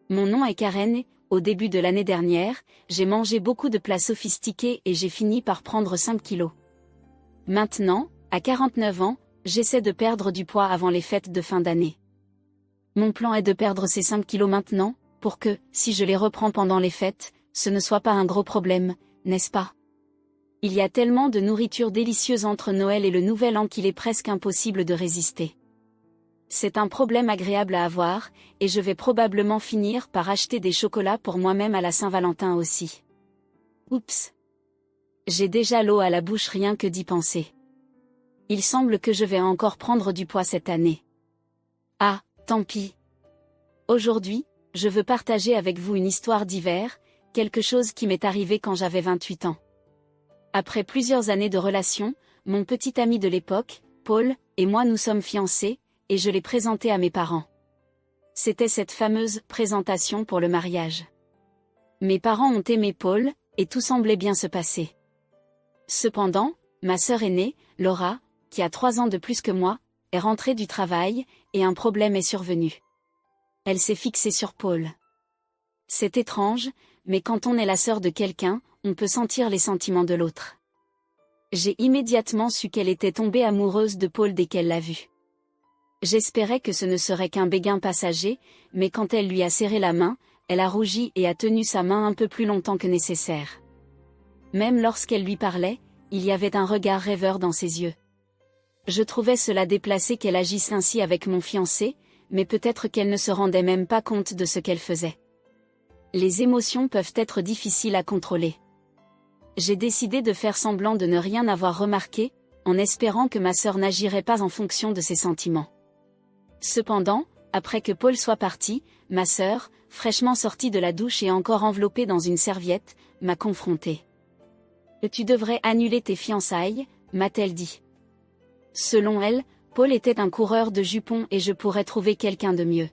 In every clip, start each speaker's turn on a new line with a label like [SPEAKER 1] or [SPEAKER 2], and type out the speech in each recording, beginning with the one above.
[SPEAKER 1] Mon nom est Karen et, au début de l'année dernière, j'ai mangé beaucoup de plats sophistiqués et j'ai fini par prendre 5 kilos. Maintenant, à 49 ans, j'essaie de perdre du poids avant les fêtes de fin d'année. Mon plan est de perdre ces 5 kilos maintenant, pour que, si je les reprends pendant les fêtes, ce ne soit pas un gros problème, n'est-ce pas? Il y a tellement de nourriture délicieuse entre Noël et le Nouvel An qu'il est presque impossible de résister. C'est un problème agréable à avoir, et je vais probablement finir par acheter des chocolats pour moi-même à la Saint-Valentin aussi. Oups! J'ai déjà l'eau à la bouche rien que d'y penser. Il semble que je vais encore prendre du poids cette année. Ah, tant pis. Aujourd'hui, je veux partager avec vous une histoire d'hiver, quelque chose qui m'est arrivé quand j'avais 28 ans. Après plusieurs années de relation, mon petit ami de l'époque, Paul, et moi nous sommes fiancés, et je l'ai présenté à mes parents. C'était cette fameuse présentation pour le mariage. Mes parents ont aimé Paul, et tout semblait bien se passer. Cependant, ma sœur aînée, Laura, qui a 3 ans de plus que moi, est rentrée du travail, et un problème est survenu. Elle s'est fixée sur Paul. C'est étrange, mais quand on est la sœur de quelqu'un, on peut sentir les sentiments de l'autre. J'ai immédiatement su qu'elle était tombée amoureuse de Paul dès qu'elle l'a vu. J'espérais que ce ne serait qu'un béguin passager, mais quand elle lui a serré la main, elle a rougi et a tenu sa main un peu plus longtemps que nécessaire. Même lorsqu'elle lui parlait, il y avait un regard rêveur dans ses yeux. Je trouvais cela déplacé qu'elle agisse ainsi avec mon fiancé, mais peut-être qu'elle ne se rendait même pas compte de ce qu'elle faisait. Les émotions peuvent être difficiles à contrôler. J'ai décidé de faire semblant de ne rien avoir remarqué, en espérant que ma sœur n'agirait pas en fonction de ses sentiments. Cependant, après que Paul soit parti, ma sœur, fraîchement sortie de la douche et encore enveloppée dans une serviette, m'a confrontée. « Tu devrais annuler tes fiançailles », m'a-t-elle dit. Selon elle, Paul était un coureur de jupons et je pourrais trouver quelqu'un de mieux.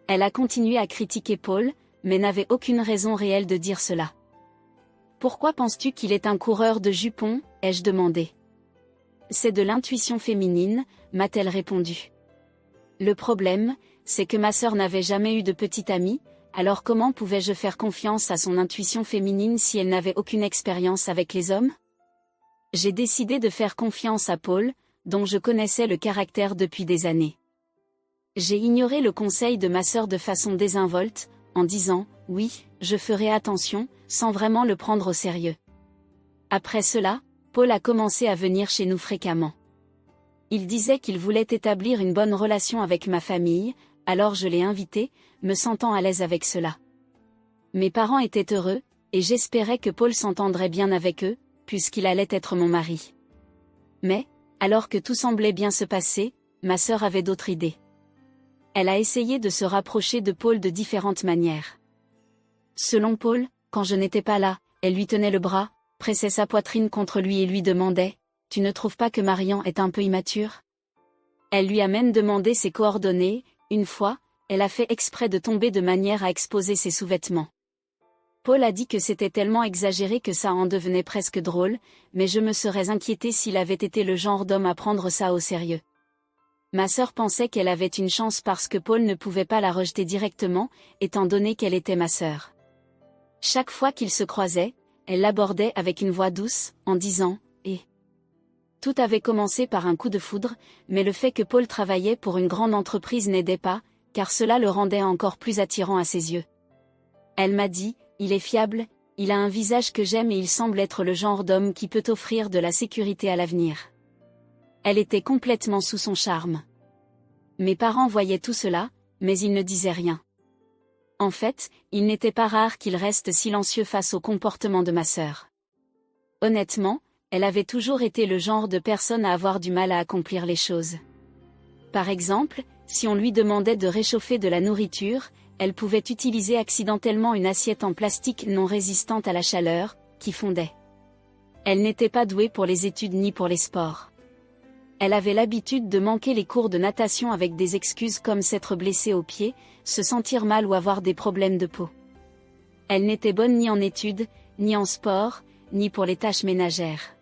[SPEAKER 1] Elle a continué à critiquer Paul, mais n'avait aucune raison réelle de dire cela. « Pourquoi penses-tu qu'il est un coureur de jupons ?» ai-je demandé. « C'est de l'intuition féminine », m'a-t-elle répondu. Le problème, c'est que ma sœur n'avait jamais eu de petite amie, alors comment pouvais-je faire confiance à son intuition féminine si elle n'avait aucune expérience avec les hommes? J'ai décidé de faire confiance à Paul, dont je connaissais le caractère depuis des années. J'ai ignoré le conseil de ma sœur de façon désinvolte, en disant « oui, je ferai attention », sans vraiment le prendre au sérieux. Après cela, Paul a commencé à venir chez nous fréquemment. Il disait qu'il voulait établir une bonne relation avec ma famille, alors je l'ai invité, me sentant à l'aise avec cela. Mes parents étaient heureux, et j'espérais que Paul s'entendrait bien avec eux, puisqu'il allait être mon mari. Mais, alors que tout semblait bien se passer, ma sœur avait d'autres idées. Elle a essayé de se rapprocher de Paul de différentes manières. Selon Paul, quand je n'étais pas là, elle lui tenait le bras, pressait sa poitrine contre lui et lui demandait « Tu ne trouves pas que Marian est un peu immature ?» Elle lui a même demandé ses coordonnées. Une fois, elle a fait exprès de tomber de manière à exposer ses sous-vêtements. Paul a dit que c'était tellement exagéré que ça en devenait presque drôle, mais je me serais inquiétée s'il avait été le genre d'homme à prendre ça au sérieux. Ma sœur pensait qu'elle avait une chance parce que Paul ne pouvait pas la rejeter directement, étant donné qu'elle était ma sœur. Chaque fois qu'ils se croisaient, elle l'abordait avec une voix douce, en disant « Eh ». Tout avait commencé par un coup de foudre, mais le fait que Paul travaillait pour une grande entreprise n'aidait pas, car cela le rendait encore plus attirant à ses yeux. Elle m'a dit « Il est fiable, il a un visage que j'aime et il semble être le genre d'homme qui peut offrir de la sécurité à l'avenir. » Elle était complètement sous son charme. Mes parents voyaient tout cela, mais ils ne disaient rien. En fait, il n'était pas rare qu'ils restent silencieux face au comportement de ma sœur. Honnêtement, elle avait toujours été le genre de personne à avoir du mal à accomplir les choses. Par exemple, si on lui demandait de réchauffer de la nourriture, elle pouvait utiliser accidentellement une assiette en plastique non résistante à la chaleur, qui fondait. Elle n'était pas douée pour les études ni pour les sports. Elle avait l'habitude de manquer les cours de natation avec des excuses comme s'être blessée au pied, se sentir mal ou avoir des problèmes de peau. Elle n'était bonne ni en études, ni en sport, ni pour les tâches ménagères.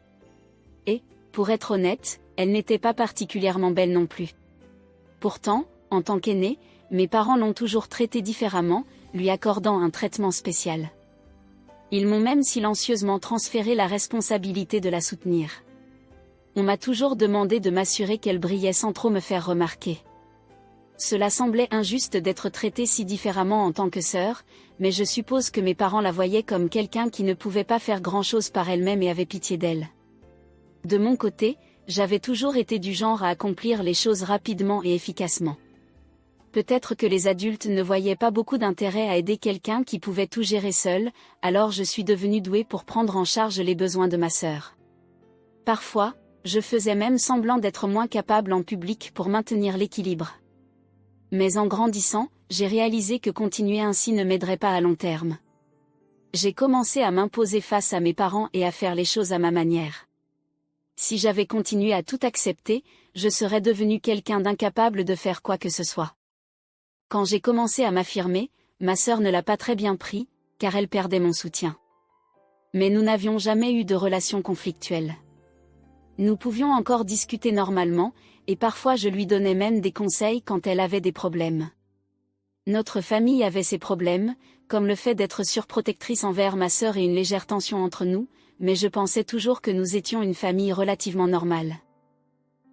[SPEAKER 1] Et, pour être honnête, elle n'était pas particulièrement belle non plus. Pourtant, en tant qu'aînée, mes parents l'ont toujours traitée différemment, lui accordant un traitement spécial. Ils m'ont même silencieusement transféré la responsabilité de la soutenir. On m'a toujours demandé de m'assurer qu'elle brillait sans trop me faire remarquer. Cela semblait injuste d'être traitée si différemment en tant que sœur, mais je suppose que mes parents la voyaient comme quelqu'un qui ne pouvait pas faire grand-chose par elle-même et avait pitié d'elle. De mon côté, j'avais toujours été du genre à accomplir les choses rapidement et efficacement. Peut-être que les adultes ne voyaient pas beaucoup d'intérêt à aider quelqu'un qui pouvait tout gérer seul, alors je suis devenue douée pour prendre en charge les besoins de ma sœur. Parfois, je faisais même semblant d'être moins capable en public pour maintenir l'équilibre. Mais en grandissant, j'ai réalisé que continuer ainsi ne m'aiderait pas à long terme. J'ai commencé à m'imposer face à mes parents et à faire les choses à ma manière. Si j'avais continué à tout accepter, je serais devenue quelqu'un d'incapable de faire quoi que ce soit. Quand j'ai commencé à m'affirmer, ma sœur ne l'a pas très bien pris, car elle perdait mon soutien. Mais nous n'avions jamais eu de relation conflictuelle. Nous pouvions encore discuter normalement, et parfois je lui donnais même des conseils quand elle avait des problèmes. Notre famille avait ses problèmes, comme le fait d'être surprotectrice envers ma sœur et une légère tension entre nous, mais je pensais toujours que nous étions une famille relativement normale.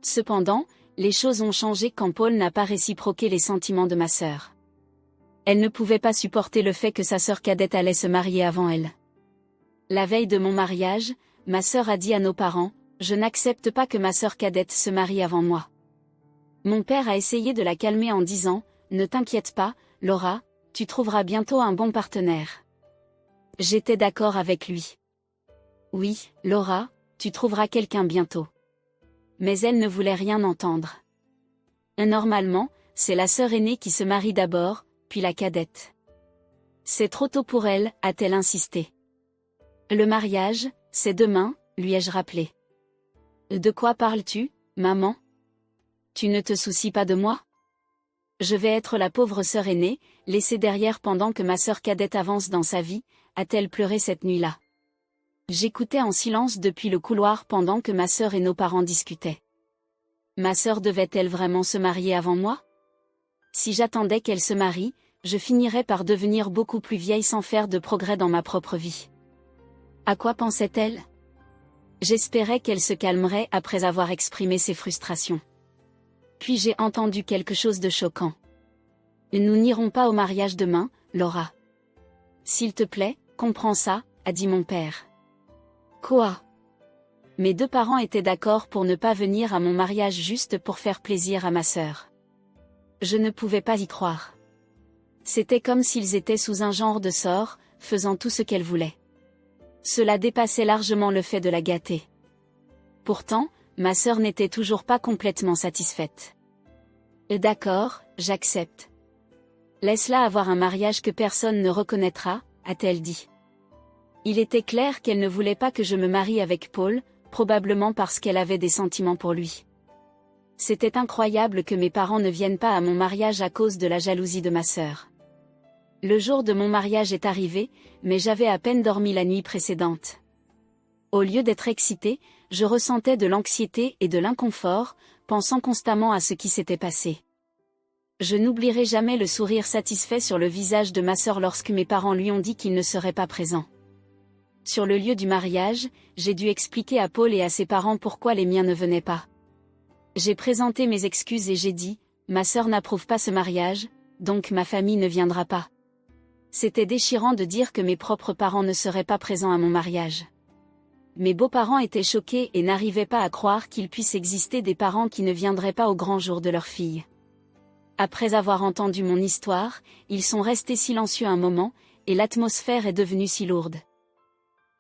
[SPEAKER 1] Cependant, les choses ont changé quand Paul n'a pas réciproqué les sentiments de ma sœur. Elle ne pouvait pas supporter le fait que sa sœur cadette allait se marier avant elle. La veille de mon mariage, ma sœur a dit à nos parents: « Je n'accepte pas que ma sœur cadette se marie avant moi. » Mon père a essayé de la calmer en disant: « Ne t'inquiète pas, Laura, tu trouveras bientôt un bon partenaire. » J'étais d'accord avec lui. Oui, Laura, tu trouveras quelqu'un bientôt. Mais elle ne voulait rien entendre. Normalement, c'est la sœur aînée qui se marie d'abord, puis la cadette. C'est trop tôt pour elle, a-t-elle insisté. Le mariage, c'est demain, lui ai-je rappelé. De quoi parles-tu, maman? Tu ne te soucies pas de moi? Je vais être la pauvre sœur aînée, laissée derrière pendant que ma sœur cadette avance dans sa vie, a-t-elle pleuré cette nuit-là? J'écoutais en silence depuis le couloir pendant que ma sœur et nos parents discutaient. Ma sœur devait-elle vraiment se marier avant moi? Si j'attendais qu'elle se marie, je finirais par devenir beaucoup plus vieille sans faire de progrès dans ma propre vie. À quoi pensait-elle? J'espérais qu'elle se calmerait après avoir exprimé ses frustrations. Puis j'ai entendu quelque chose de choquant. Nous n'irons pas au mariage demain, Laura. S'il te plaît, comprends ça, a dit mon père. Quoi? Mes deux parents étaient d'accord pour ne pas venir à mon mariage juste pour faire plaisir à ma sœur. Je ne pouvais pas y croire. C'était comme s'ils étaient sous un genre de sort, faisant tout ce qu'elle voulait. Cela dépassait largement le fait de la gâter. Pourtant, ma sœur n'était toujours pas complètement satisfaite. D'accord, j'accepte. Laisse-la avoir un mariage que personne ne reconnaîtra, a-t-elle dit. Il était clair qu'elle ne voulait pas que je me marie avec Paul, probablement parce qu'elle avait des sentiments pour lui. C'était incroyable que mes parents ne viennent pas à mon mariage à cause de la jalousie de ma sœur. Le jour de mon mariage est arrivé, mais j'avais à peine dormi la nuit précédente. Au lieu d'être excitée, je ressentais de l'anxiété et de l'inconfort, pensant constamment à ce qui s'était passé. Je n'oublierai jamais le sourire satisfait sur le visage de ma sœur lorsque mes parents lui ont dit qu'ils ne seraient pas présents. Sur le lieu du mariage, j'ai dû expliquer à Paul et à ses parents pourquoi les miens ne venaient pas. J'ai présenté mes excuses et j'ai dit: « Ma sœur n'approuve pas ce mariage, donc ma famille ne viendra pas. » C'était déchirant de dire que mes propres parents ne seraient pas présents à mon mariage. Mes beaux-parents étaient choqués et n'arrivaient pas à croire qu'il puisse exister des parents qui ne viendraient pas au grand jour de leur fille. Après avoir entendu mon histoire, ils sont restés silencieux un moment, et l'atmosphère est devenue si lourde.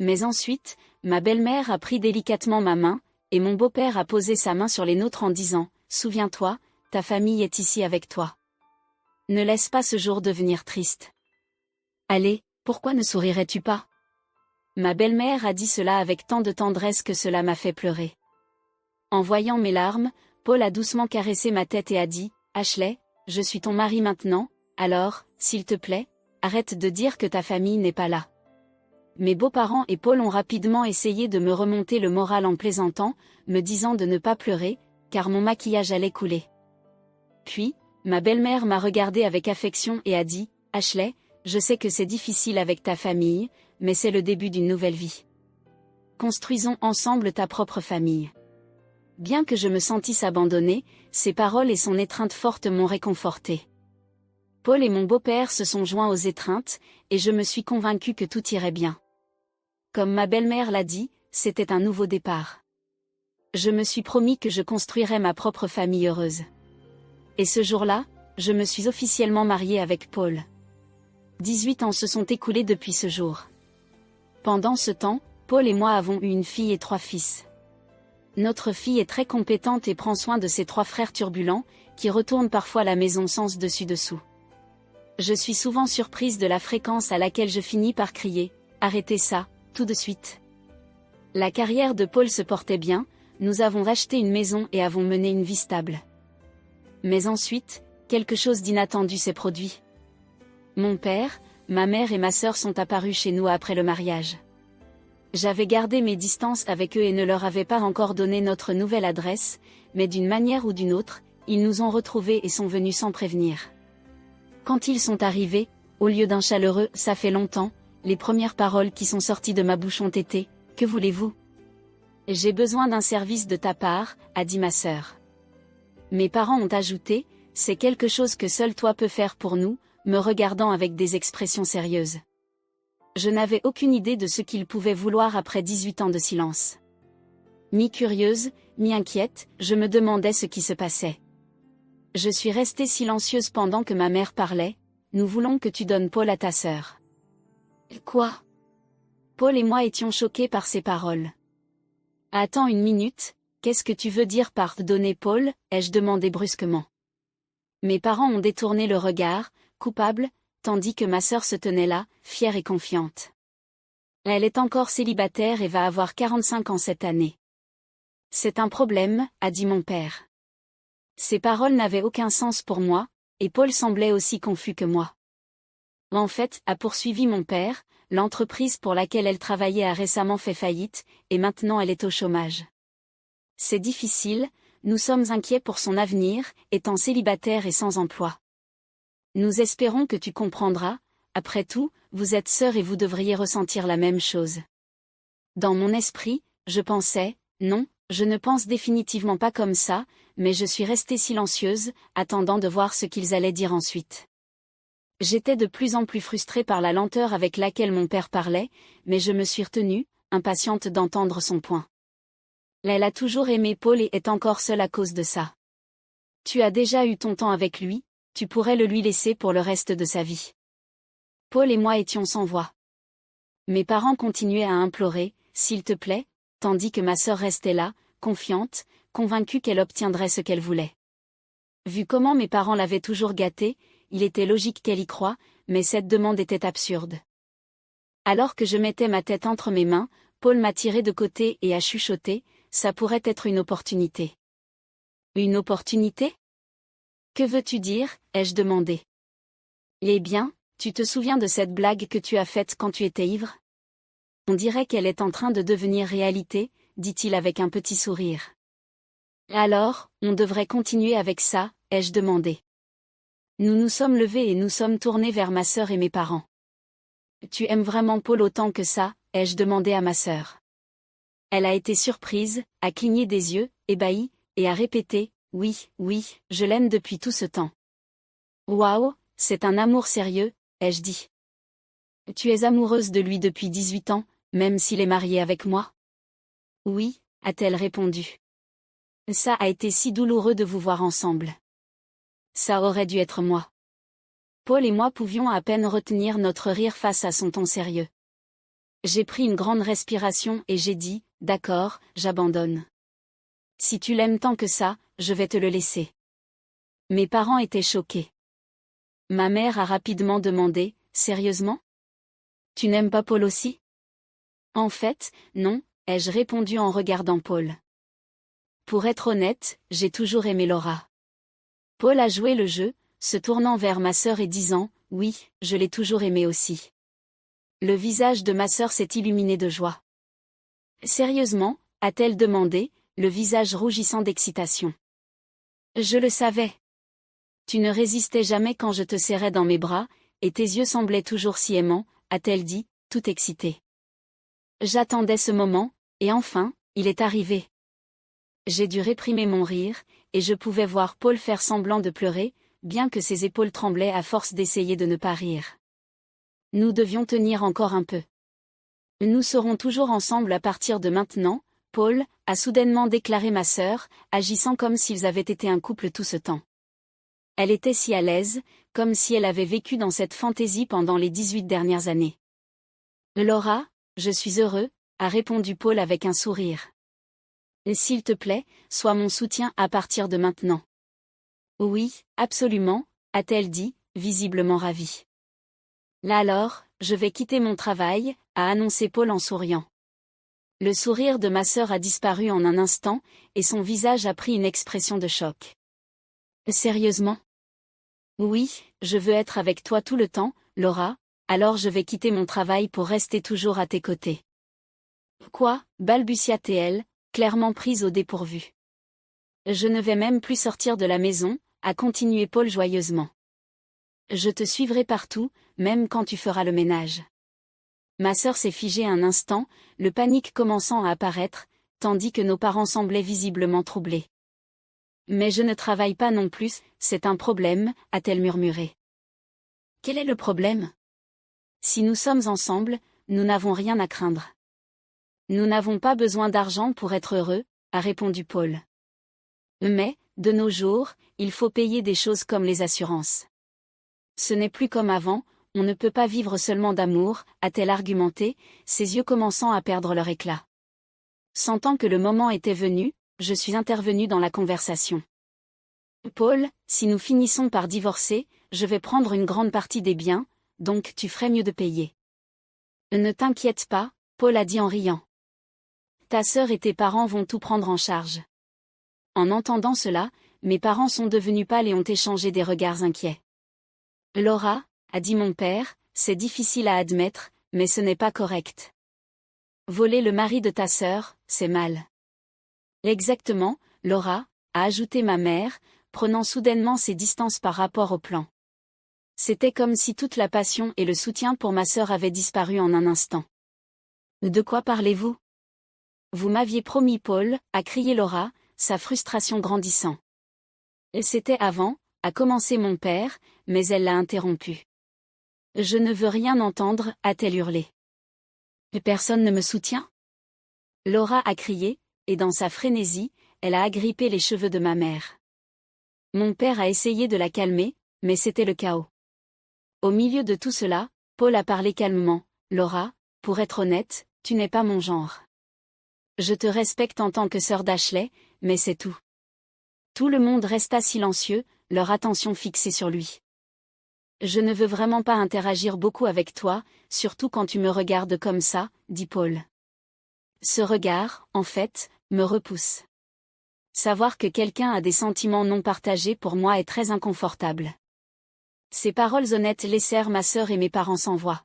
[SPEAKER 1] Mais ensuite, ma belle-mère a pris délicatement ma main, et mon beau-père a posé sa main sur les nôtres en disant: « Souviens-toi, ta famille est ici avec toi. Ne laisse pas ce jour devenir triste. » Allez, pourquoi ne sourirais-tu pas? Ma belle-mère a dit cela avec tant de tendresse que cela m'a fait pleurer. En voyant mes larmes, Paul a doucement caressé ma tête et a dit: « Ashley, je suis ton mari maintenant, alors, s'il te plaît, arrête de dire que ta famille n'est pas là. » Mes beaux-parents et Paul ont rapidement essayé de me remonter le moral en plaisantant, me disant de ne pas pleurer, car mon maquillage allait couler. Puis, ma belle-mère m'a regardé avec affection et a dit: « Ashley, je sais que c'est difficile avec ta famille, mais c'est le début d'une nouvelle vie. Construisons ensemble ta propre famille. » Bien que je me sentisse abandonnée, ses paroles et son étreinte forte m'ont réconfortée. Paul et mon beau-père se sont joints aux étreintes, et je me suis convaincue que tout irait bien. Comme ma belle-mère l'a dit, c'était un nouveau départ. Je me suis promis que je construirais ma propre famille heureuse. Et ce jour-là, je me suis officiellement mariée avec Paul. 18 ans se sont écoulés depuis ce jour. Pendant ce temps, Paul et moi avons eu une fille et 3 fils. Notre fille est très compétente et prend soin de ses 3 frères turbulents, qui retournent parfois à la maison sans dessus-dessous. Je suis souvent surprise de la fréquence à laquelle je finis par crier « Arrêtez ça, tout de suite !» La carrière de Paul se portait bien, nous avons acheté une maison et avons mené une vie stable. Mais ensuite, quelque chose d'inattendu s'est produit. Mon père, ma mère et ma sœur sont apparus chez nous après le mariage. J'avais gardé mes distances avec eux et ne leur avais pas encore donné notre nouvelle adresse, mais d'une manière ou d'une autre, ils nous ont retrouvés et sont venus sans prévenir. Quand ils sont arrivés, au lieu d'un chaleureux « ça fait longtemps », les premières paroles qui sont sorties de ma bouche ont été « que voulez-vous ? » « J'ai besoin d'un service de ta part », a dit ma sœur. Mes parents ont ajouté « c'est quelque chose que seul toi peux faire pour nous », me regardant avec des expressions sérieuses. Je n'avais aucune idée de ce qu'ils pouvaient vouloir après 18 ans de silence. Mi-curieuse, mi-inquiète, je me demandais ce qui se passait. Je suis restée silencieuse pendant que ma mère parlait. « Nous voulons que tu donnes Paul à ta sœur. » Quoi ? Paul et moi étions choqués par ces paroles. « Attends une minute, qu'est-ce que tu veux dire par « donner Paul » ai-je demandé brusquement. Mes parents ont détourné le regard, coupables, tandis que ma sœur se tenait là, fière et confiante. Elle est encore célibataire et va avoir 45 ans cette année. « C'est un problème », a dit mon père. Ces paroles n'avaient aucun sens pour moi, et Paul semblait aussi confus que moi. En fait, a poursuivi mon père, l'entreprise pour laquelle elle travaillait a récemment fait faillite, et maintenant elle est au chômage. C'est difficile, nous sommes inquiets pour son avenir, étant célibataire et sans emploi. Nous espérons que tu comprendras, après tout, vous êtes sœurs et vous devriez ressentir la même chose. Dans mon esprit, je pensais, non, je ne pense définitivement pas comme ça, mais je suis restée silencieuse, attendant de voir ce qu'ils allaient dire ensuite. J'étais de plus en plus frustrée par la lenteur avec laquelle mon père parlait, mais je me suis retenue, impatiente d'entendre son point. Elle a toujours aimé Paul et est encore seule à cause de ça. Tu as déjà eu ton temps avec lui, tu pourrais le lui laisser pour le reste de sa vie. Paul et moi étions sans voix. Mes parents continuaient à implorer, s'il te plaît, tandis que ma sœur restait là, confiante, convaincue qu'elle obtiendrait ce qu'elle voulait. Vu comment mes parents l'avaient toujours gâtée, il était logique qu'elle y croie, mais cette demande était absurde. Alors que je mettais ma tête entre mes mains, Paul m'a tiré de côté et a chuchoté, ça pourrait être une opportunité. Une opportunité ? Que veux-tu dire ? Ai-je demandé. Eh bien, tu te souviens de cette blague que tu as faite quand tu étais ivre ? On dirait qu'elle est en train de devenir réalité, dit-il avec un petit sourire. Alors, on devrait continuer avec ça, ai-je demandé. Nous nous sommes levés et nous sommes tournés vers ma sœur et mes parents. Tu aimes vraiment Paul autant que ça, ai-je demandé à ma sœur. Elle a été surprise, a cligné des yeux, ébahie, et a répété, oui, oui, je l'aime depuis tout ce temps. Waouh, c'est un amour sérieux, ai-je dit. Tu es amoureuse de lui depuis 18 ans, même s'il est marié avec moi ? Oui, a-t-elle répondu. Ça a été si douloureux de vous voir ensemble. Ça aurait dû être moi. Paul et moi pouvions à peine retenir notre rire face à son ton sérieux. J'ai pris une grande respiration et j'ai dit, d'accord, j'abandonne. Si tu l'aimes tant que ça, je vais te le laisser. Mes parents étaient choqués. Ma mère a rapidement demandé, sérieusement ? Tu n'aimes pas Paul aussi ? En fait, non, ai-je répondu en regardant Paul. Pour être honnête, j'ai toujours aimé Laura. Paul a joué le jeu, se tournant vers ma sœur et disant, oui, je l'ai toujours aimé aussi. Le visage de ma sœur s'est illuminé de joie. Sérieusement, a-t-elle demandé, le visage rougissant d'excitation. Je le savais. Tu ne résistais jamais quand je te serrais dans mes bras, et tes yeux semblaient toujours si aimants, a-t-elle dit, tout excitée. J'attendais ce moment, et enfin, il est arrivé. J'ai dû réprimer mon rire, et je pouvais voir Paul faire semblant de pleurer, bien que ses épaules tremblaient à force d'essayer de ne pas rire. Nous devions tenir encore un peu. Nous serons toujours ensemble à partir de maintenant, Paul, a soudainement déclaré ma sœur, agissant comme s'ils avaient été un couple tout ce temps. Elle était si à l'aise, comme si elle avait vécu dans cette fantaisie pendant les 18 dernières années. Laura, je suis heureux, a répondu Paul avec un sourire. S'il te plaît, sois mon soutien à partir de maintenant. Oui, absolument, a-t-elle dit, visiblement ravie. Là alors, je vais quitter mon travail, a annoncé Paul en souriant. Le sourire de ma sœur a disparu en un instant, et son visage a pris une expression de choc. Sérieusement? Oui, je veux être avec toi tout le temps, Laura, alors je vais quitter mon travail pour rester toujours à tes côtés. Quoi, balbutia-t-elle, clairement prise au dépourvu. Je ne vais même plus sortir de la maison, a continué Paul joyeusement. Je te suivrai partout, même quand tu feras le ménage. Ma sœur s'est figée un instant, le panique commençant à apparaître, tandis que nos parents semblaient visiblement troublés. Mais je ne travaille pas non plus, c'est un problème, a-t-elle murmuré. Quel est le problème? Si nous sommes ensemble, nous n'avons rien à craindre. Nous n'avons pas besoin d'argent pour être heureux, a répondu Paul. Mais, de nos jours, il faut payer des choses comme les assurances. Ce n'est plus comme avant, on ne peut pas vivre seulement d'amour, a-t-elle argumenté, ses yeux commençant à perdre leur éclat. Sentant que le moment était venu, je suis intervenue dans la conversation. Paul, si nous finissons par divorcer, je vais prendre une grande partie des biens, donc tu ferais mieux de payer. Ne t'inquiète pas, Paul a dit en riant. Ta sœur et tes parents vont tout prendre en charge. En entendant cela, mes parents sont devenus pâles et ont échangé des regards inquiets. Laura, a dit mon père, c'est difficile à admettre, mais ce n'est pas correct. Voler le mari de ta sœur, c'est mal. Exactement, Laura, a ajouté ma mère, prenant soudainement ses distances par rapport au plan. C'était comme si toute la passion et le soutien pour ma sœur avaient disparu en un instant. De quoi parlez-vous? Vous m'aviez promis Paul, a crié Laura, sa frustration grandissant. C'était avant, a commencé mon père, mais elle l'a interrompu. Je ne veux rien entendre, a-t-elle hurlé. Personne ne me soutient? Laura a crié, et dans sa frénésie, elle a agrippé les cheveux de ma mère. Mon père a essayé de la calmer, mais c'était le chaos. Au milieu de tout cela, Paul a parlé calmement. Laura, pour être honnête, tu n'es pas mon genre. Je te respecte en tant que sœur d'Ashley, mais c'est tout. Tout le monde resta silencieux, leur attention fixée sur lui. Je ne veux vraiment pas interagir beaucoup avec toi, surtout quand tu me regardes comme ça, dit Paul. Ce regard, en fait, me repousse. Savoir que quelqu'un a des sentiments non partagés pour moi est très inconfortable. Ces paroles honnêtes laissèrent ma sœur et mes parents sans voix.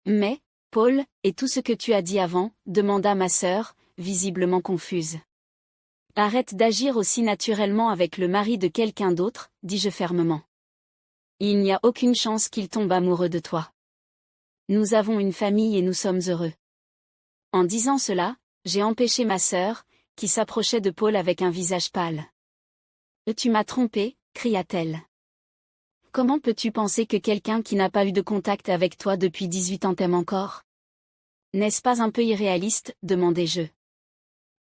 [SPEAKER 1] Mais, Paul, et tout ce que tu as dit avant, demanda ma sœur, visiblement confuse. Arrête d'agir aussi naturellement avec le mari de quelqu'un d'autre, dis-je fermement. Il n'y a aucune chance qu'il tombe amoureux de toi. Nous avons une famille et nous sommes heureux. En disant cela, j'ai empêché ma sœur, qui s'approchait de Paul avec un visage pâle. Tu m'as trompé, cria-t-elle. Comment peux-tu penser que quelqu'un qui n'a pas eu de contact avec toi depuis 18 ans t'aime encore? N'est-ce pas un peu irréaliste, demandai-je.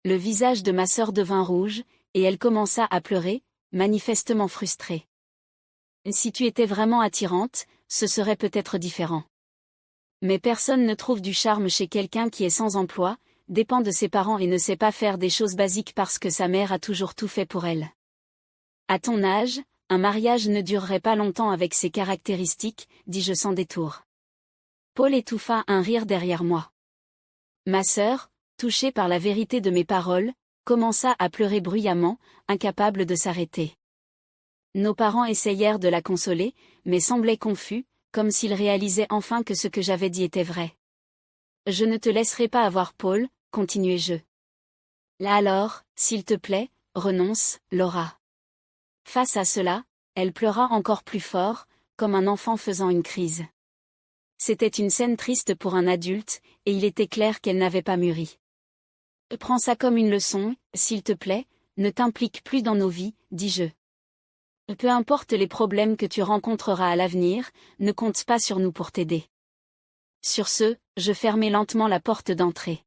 [SPEAKER 1] Le visage de ma sœur devint rouge, et elle commença à pleurer, manifestement frustrée. Si tu étais vraiment attirante, ce serait peut-être différent. Mais personne ne trouve du charme chez quelqu'un qui est sans emploi, dépend de ses parents et ne sait pas faire des choses basiques parce que sa mère a toujours tout fait pour elle. À ton âge, un mariage ne durerait pas longtemps avec ces caractéristiques, dis-je sans détour. Paul étouffa un rire derrière moi. Ma sœur, touchée par la vérité de mes paroles, commença à pleurer bruyamment, incapable de s'arrêter. Nos parents essayèrent de la consoler, mais semblaient confus, comme s'ils réalisaient enfin que ce que j'avais dit était vrai. Je ne te laisserai pas avoir Paul, continuai-je. Là alors, s'il te plaît, renonce, Laura. Face à cela, elle pleura encore plus fort, comme un enfant faisant une crise. C'était une scène triste pour un adulte, et il était clair qu'elle n'avait pas mûri. Prends ça comme une leçon, s'il te plaît, ne t'implique plus dans nos vies, dis-je. Peu importe les problèmes que tu rencontreras à l'avenir, ne compte pas sur nous pour t'aider. Sur ce, je fermai lentement la porte d'entrée.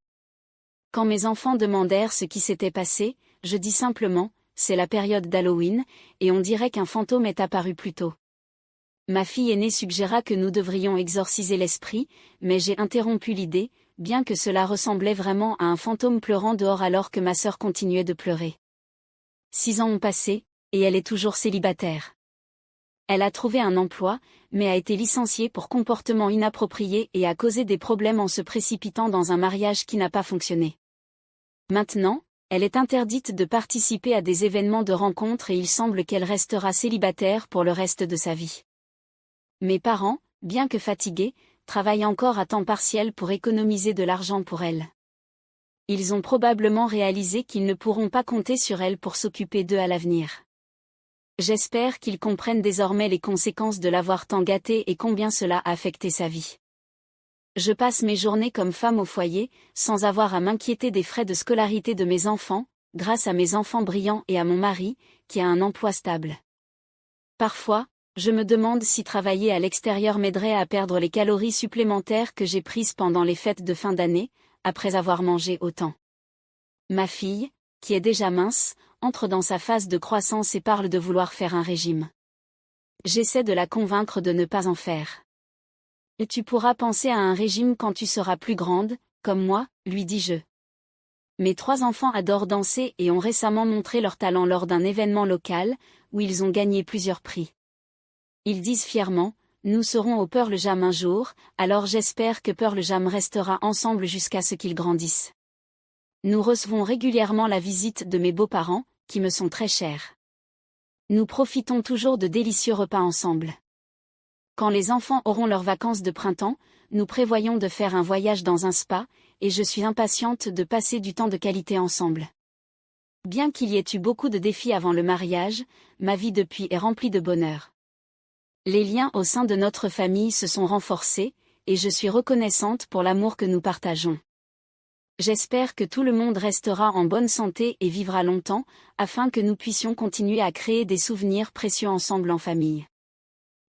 [SPEAKER 1] Quand mes enfants demandèrent ce qui s'était passé, je dis simplement, c'est la période d'Halloween, et on dirait qu'un fantôme est apparu plus tôt. Ma fille aînée suggéra que nous devrions exorciser l'esprit, mais j'ai interrompu l'idée, bien que cela ressemblait vraiment à un fantôme pleurant dehors alors que ma sœur continuait de pleurer. 6 ans ont passé, et elle est toujours célibataire. Elle a trouvé un emploi, mais a été licenciée pour comportement inapproprié et a causé des problèmes en se précipitant dans un mariage qui n'a pas fonctionné. Maintenant, elle est interdite de participer à des événements de rencontre et il semble qu'elle restera célibataire pour le reste de sa vie. Mes parents, bien que fatigués, travaillent encore à temps partiel pour économiser de l'argent pour elle. Ils ont probablement réalisé qu'ils ne pourront pas compter sur elle pour s'occuper d'eux à l'avenir. J'espère qu'ils comprennent désormais les conséquences de l'avoir tant gâtée et combien cela a affecté sa vie. Je passe mes journées comme femme au foyer, sans avoir à m'inquiéter des frais de scolarité de mes enfants, grâce à mes enfants brillants et à mon mari, qui a un emploi stable. Parfois, je me demande si travailler à l'extérieur m'aiderait à perdre les calories supplémentaires que j'ai prises pendant les fêtes de fin d'année, après avoir mangé autant. Ma fille, qui est déjà mince, entre dans sa phase de croissance et parle de vouloir faire un régime. J'essaie de la convaincre de ne pas en faire. Et tu pourras penser à un régime quand tu seras plus grande, comme moi, lui dis-je. Mes 3 enfants adorent danser et ont récemment montré leur talent lors d'un événement local, où ils ont gagné plusieurs prix. Ils disent fièrement, nous serons au Pearl Jam un jour, alors j'espère que Pearl Jam restera ensemble jusqu'à ce qu'ils grandissent. Nous recevons régulièrement la visite de mes beaux-parents, qui me sont très chers. Nous profitons toujours de délicieux repas ensemble. Quand les enfants auront leurs vacances de printemps, nous prévoyons de faire un voyage dans un spa, et je suis impatiente de passer du temps de qualité ensemble. Bien qu'il y ait eu beaucoup de défis avant le mariage, ma vie depuis est remplie de bonheur. Les liens au sein de notre famille se sont renforcés, et je suis reconnaissante pour l'amour que nous partageons. J'espère que tout le monde restera en bonne santé et vivra longtemps, afin que nous puissions continuer à créer des souvenirs précieux ensemble en famille.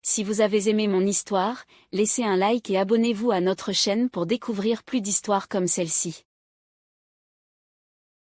[SPEAKER 1] Si vous avez aimé mon histoire, laissez un like et abonnez-vous à notre chaîne pour découvrir plus d'histoires comme celle-ci.